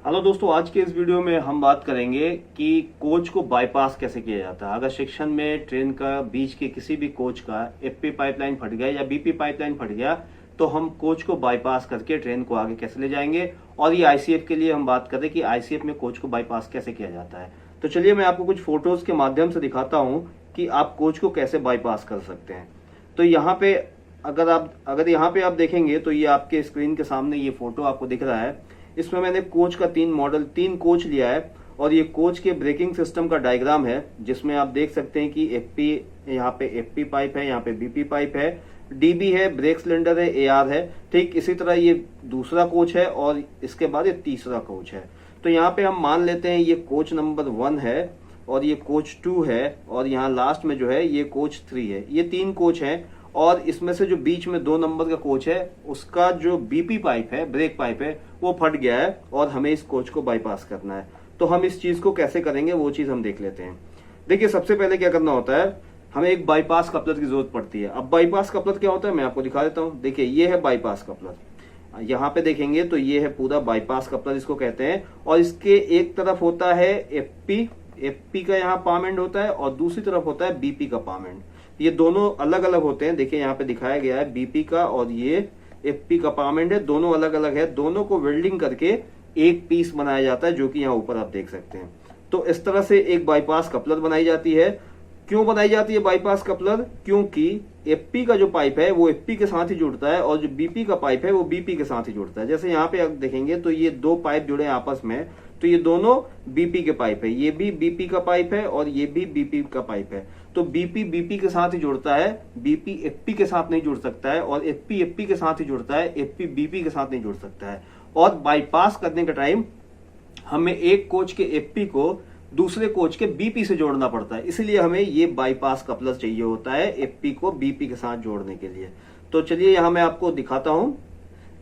Hello दोस्तों, आज के इस वीडियो में हम बात करेंगे कि कोच को बाईपास कैसे किया जाता है। अगर सेक्शन में ट्रेन का बीच के किसी भी कोच का एफपी पाइपलाइन फट गया या बीपी पाइपलाइन फट गया तो हम कोच को बाईपास करके ट्रेन को आगे कैसे ले जाएंगे। और ये आईसीएफ के लिए हम बात करें कि आईसीएफ में कोच को बाईपास कैसे किया जाता है। तो चलिए मैं आपको कुछ फोटोज के माध्यम से दिखाता हूँ कि आप कोच को कैसे बाईपास कर सकते हैं। तो यहाँ पे अगर यहाँ पे आप देखेंगे तो ये आपके स्क्रीन के सामने ये फोटो आपको दिख रहा है। इसमें मैंने कोच का तीन कोच लिया है और ये कोच के ब्रेकिंग सिस्टम का डायग्राम है, जिसमें आप देख सकते हैं कि एफपी, यहाँ पे एफपी पाइप है, यहाँ पे बीपी पाइप है, डीबी है, ब्रेक सिलेंडर है, एआर है। ठीक इसी तरह ये दूसरा कोच है और इसके बाद ये तीसरा कोच है। तो यहाँ पे हम मान लेते हैं ये कोच नंबर 1 है और ये कोच 2 है और यहाँ लास्ट में जो है ये कोच 3 है। ये 3 कोच हैं और इसमें से जो बीच में 2 नंबर का कोच है उसका जो बीपी पाइप है, ब्रेक पाइप है, वो फट गया है और हमें इस कोच को बाईपास करना है। तो हम इस चीज को कैसे करेंगे वो चीज हम देख लेते हैं। देखिए, सबसे पहले क्या करना होता है, हमें एक बाईपास कपलर की जरूरत पड़ती है। अब बाईपास कपलर क्या होता है मैं आपको दिखा देता हूँ। देखिए, ये है बाईपास कपलर। यहाँ पे देखेंगे तो ये है पूरा बाईपास कपलर इसको कहते हैं। और इसके एक तरफ होता है एफपी का यहाँ पामेंट होता है और दूसरी तरफ होता है बीपी का पामेंट। ये दोनों अलग अलग होते हैं। देखिए यहाँ पे दिखाया गया है बीपी का और ये एफपी का पामेंट है, दोनों अलग अलग है। दोनों को वेल्डिंग करके एक पीस बनाया जाता है, जो कि यहाँ ऊपर आप देख सकते हैं। तो इस तरह से एक बाईपास कपलर बनाई जाती है। क्यों बनाई जाती है बाईपास कपलर? क्योंकि एफपी का जो पाइप है वो एफपी के साथ ही जुड़ता है और जो बीपी का पाइप है वो बीपी के साथ ही जुड़ता है। जैसे यहाँ पे आप देखेंगे तो ये 2 पाइप जुड़े हैं आपस में, तो ये दोनों बीपी के पाइप है। ये भी बीपी का पाइप है और ये भी बीपी का पाइप है। तो बीपी बीपी के साथ ही जुड़ता है, बीपी एफपी के साथ नहीं जुड़ सकता है, और एफपी एफपी के साथ ही जुड़ता है, एफपी बीपी के साथ नहीं जुड़ सकता है। और बाईपास करने के टाइम हमें एक कोच के एफपी को दूसरे कोच के बीपी से जोड़ना पड़ता है, इसलिए हमें ये बाईपास कपलर चाहिए होता है एफपी को बीपी के साथ जोड़ने के लिए। तो चलिए यहां मैं आपको दिखाता हूं।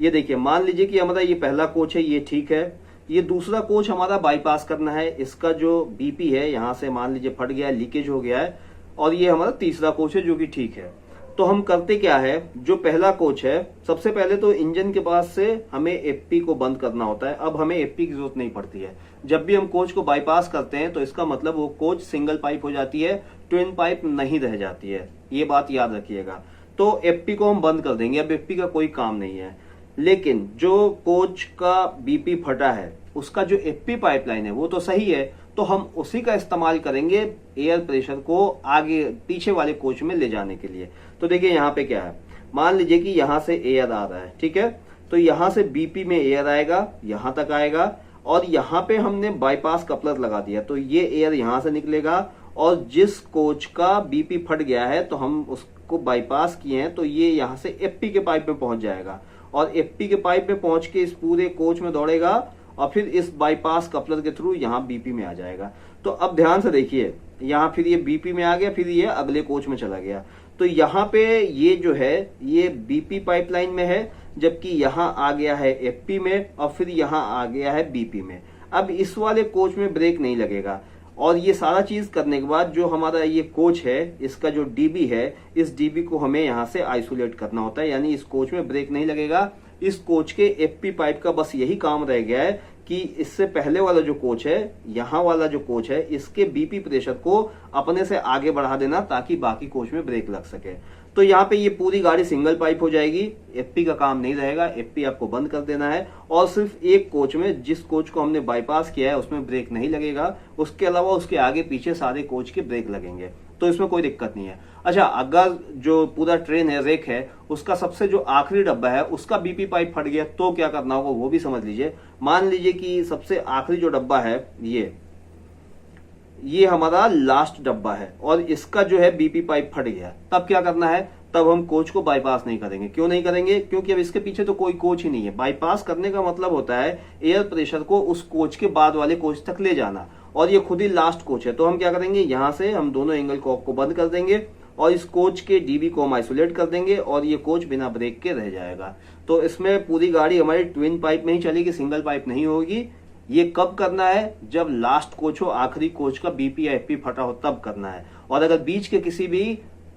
ये देखिए, मान लीजिए कि हमारा ये पहला कोच है, ये ठीक है। ये दूसरा कोच हमारा बाईपास करना है। इसका जो बीपी है यहां से मान लीजिए फट गया है, लीकेज हो गया है। और ये हमारा तीसरा कोच है जो कि ठीक है। तो हम करते क्या है, जो पहला कोच है सबसे पहले तो इंजन के पास से हमें एफपी को बंद करना होता है। अब हमें एफपी की जरूरत नहीं पड़ती है। जब भी हम कोच को बाईपास करते हैं तो इसका मतलब वो कोच सिंगल पाइप हो जाती है, ट्विन पाइप नहीं रह जाती है। ये बात याद रखिएगा। तो एफपी को हम बंद कर देंगे, अब एफपी का कोई काम नहीं है। लेकिन जो कोच का बीपी फटा है उसका जो एफपी पाइपलाइन है वो तो सही है, तो हम उसी का इस्तेमाल करेंगे एयर प्रेशर को आगे पीछे वाले कोच में ले जाने के लिए। तो देखिए यहाँ पे क्या है, मान लीजिए कि यहाँ से एयर आ रहा है, ठीक है। तो यहाँ से बीपी में एयर आएगा, यहाँ तक आएगा, और यहाँ पे हमने बाईपास कपलर लगा दिया तो ये एयर यहाँ से निकलेगा। और जिस कोच का बीपी फट गया है तो हम उसको बाईपास किए हैं तो ये यहाँ से एफपी के पाइप में पहुंच जाएगा और एफपी के पाइप में पहुंच के इस पूरे कोच में दौड़ेगा और फिर इस बाईपास कपलर के थ्रू यहाँ बीपी में आ जाएगा। तो अब ध्यान से देखिए, यहाँ फिर ये बीपी में आ गया, फिर ये अगले कोच में चला गया। तो यहाँ पे ये जो है ये बीपी पाइपलाइन में है, जबकि यहाँ आ गया है एफपी में और फिर यहाँ आ गया है बीपी में। अब इस वाले कोच में ब्रेक नहीं लगेगा। और ये सारा चीज करने के बाद जो हमारा ये कोच है, इसका जो डीबी है, इस डीबी को हमें यहाँ से आइसोलेट करना होता है, यानी इस कोच में ब्रेक नहीं लगेगा। इस कोच के एफपी पाइप का बस यही काम रह गया है कि इससे पहले वाला जो कोच है, यहाँ वाला जो कोच है, इसके बीपी प्रेशर को अपने से आगे बढ़ा देना ताकि बाकी कोच में ब्रेक लग सके। तो यहाँ पे ये पूरी गाड़ी सिंगल पाइप हो जाएगी, एफपी का काम नहीं रहेगा, एफपी आपको बंद कर देना है। और सिर्फ एक कोच में, जिस कोच को हमने बाईपास किया है उसमें ब्रेक नहीं लगेगा, उसके अलावा उसके आगे पीछे सारे कोच के ब्रेक लगेंगे, तो इसमें कोई दिक्कत नहीं है। अच्छा, अगर जो पूरा ट्रेन है, रेक है, उसका सबसे जो आखिरी डब्बा है उसका बीपी पाइप फट गया तो क्या करना होगा वो भी समझ लीजिए। मान लीजिए कि सबसे आखिरी जो डब्बा है ये हमारा लास्ट डब्बा है और इसका जो है बीपी पाइप फट गया, तब क्या करना है, तब हम कोच को बाईपास नहीं करेंगे। क्यों नहीं करेंगे? क्योंकि अब इसके पीछे तो कोई कोच ही नहीं है। बाईपास करने का मतलब होता है एयर प्रेशर को उस कोच के बाद वाले कोच तक ले जाना, और ये खुद ही लास्ट कोच है। तो हम क्या करेंगे, यहाँ से हम दोनों एंगल कॉक को बंद कर देंगे और इस कोच के डीबी को हम आइसोलेट कर देंगे और ये कोच बिना ब्रेक के रह जाएगा। तो इसमें पूरी गाड़ी हमारी ट्विन पाइप में ही चलेगी, सिंगल पाइप नहीं होगी। ये कब करना है? जब लास्ट कोच हो, आखिरी कोच का बीपी या एफपी फटा हो तब करना है। और अगर बीच के किसी भी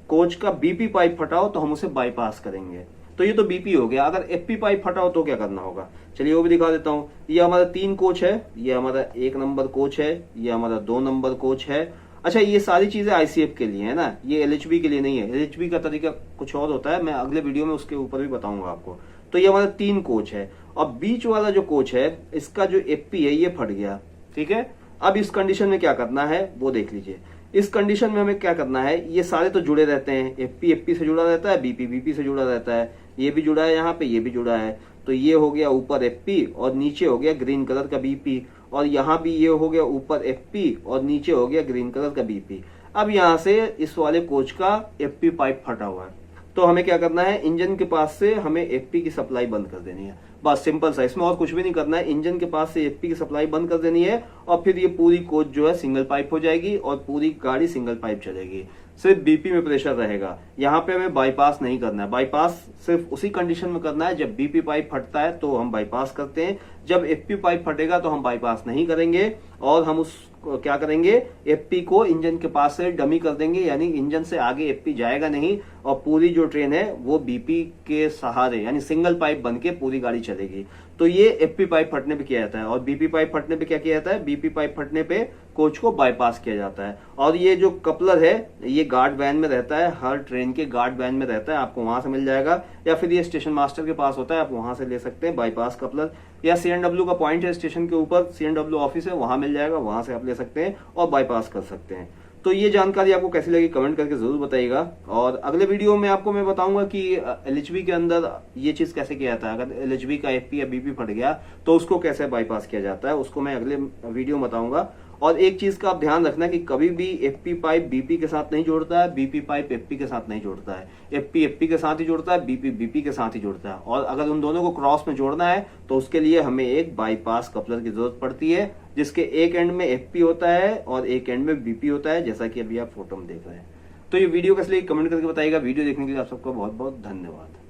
कोच का बीपी पाइप फटा हो तो हम उसे बाईपास करेंगे। तो ये तो बीपी हो गया। अगर एफपी पाइप फटा हो तो क्या करना होगा, चलिए वो भी दिखा देता हूँ। ये हमारा 3 कोच है, ये हमारा 1 नंबर कोच है, ये हमारा 2 नंबर कोच है। अच्छा, ये सारी चीजें आईसीएफ के लिए है ना, ये एलएचबी के लिए नहीं है। एलएचबी का तरीका कुछ और होता है, मैं अगले वीडियो में उसके ऊपर भी बताऊंगा आपको। तो ये हमारा 3 कोच है, और बीच वाला जो कोच है इसका जो एफपी है ये फट गया, ठीक है। अब इस कंडीशन में क्या करना है वो देख लीजिए। इस कंडीशन में हमें क्या करना है, ये सारे तो जुड़े रहते हैं, एफपी एफपी से जुड़ा रहता है, बीपी बीपी से जुड़ा रहता है, ये भी जुड़ा है यहाँ पे, ये भी जुड़ा है। तो ये हो गया ऊपर एफपी और नीचे हो गया ग्रीन कलर का बीपी, और यहाँ भी ये हो गया ऊपर एफपी और नीचे हो गया ग्रीन कलर का बीपी। अब यहाँ से इस वाले कोच का एफपी पाइप फटा हुआ है, तो हमें क्या करना है, इंजन के पास से हमें एफपी की सप्लाई बंद कर देनी है। बस सिंपल सा, इसमें और कुछ भी नहीं करना है। इंजन के पास से एफपी की सप्लाई बंद कर देनी है, और फिर ये पूरी कोच जो है सिंगल पाइप हो जाएगी और पूरी गाड़ी सिंगल पाइप चलेगी। सिर्फ बीपी में प्रेशर रहेगा, यहाँ पे हमें बाईपास नहीं करना है। बाईपास सिर्फ उसी कंडीशन में करना है जब बीपी पाइप फटता है तो हम बाईपास करते हैं, जब एफपी पाइप फटेगा तो हम बाईपास नहीं करेंगे, और हम उस क्या करेंगे, एफपी को इंजन के पास से डमी कर देंगे, यानी इंजन से आगे एफपी जाएगा नहीं, और पूरी जो ट्रेन है वो बीपी के सहारे यानी सिंगल पाइप बन के पूरी गाड़ी चलेगी। तो ये एफपी पाइप फटने पे किया जाता है, और बीपी पाइप फटने पे क्या किया जाता है, बीपी पाइप फटने पे कोच को बाईपास किया जाता है। और ये जो कपलर है ये गार्ड वैन में रहता है, हर ट्रेन के गार्ड वैन में रहता है, आपको वहां से मिल जाएगा, या फिर ये स्टेशन मास्टर के पास होता है, आप वहां से ले सकते हैं बाईपास कपलर, या सीएनडब्ल्यू का पॉइंट है स्टेशन के ऊपर, सीएनडब्ल्यू ऑफिस है वहां मिल जाएगा, वहां से आप ले सकते हैं और बाईपास कर सकते हैं। तो ये जानकारी आपको कैसी लगी कमेंट करके जरूर बताइएगा, और अगले वीडियो में आपको मैं बताऊंगा कि एलएचबी के अंदर ये चीज कैसे किया जाता है। अगर एलएचबी का एफपी या बीपी फट गया तो उसको कैसे बाईपास किया जाता है, उसको मैं अगले वीडियो में बताऊंगा। और एक चीज का आप ध्यान रखना कि कभी भी एफपी पाइप बीपी के साथ नहीं जोड़ता है, बीपी पाइप एफपी के साथ नहीं जोड़ता है, एफपी एफपी के साथ ही जोड़ता है, बीपी बीपी के साथ ही जोड़ता है। और अगर उन दोनों को क्रॉस में जोड़ना है तो उसके लिए हमें एक बाईपास कपलर की जरूरत पड़ती है, जिसके एक एंड में एफपी होता है और एक एंड में बीपी होता है, जैसा कि अभी आप फोटो में देख रहे हैं। तो ये वीडियो कैसे लगी कमेंट करके बताइएगा। वीडियो देखने के लिए आप सबको बहुत बहुत धन्यवाद।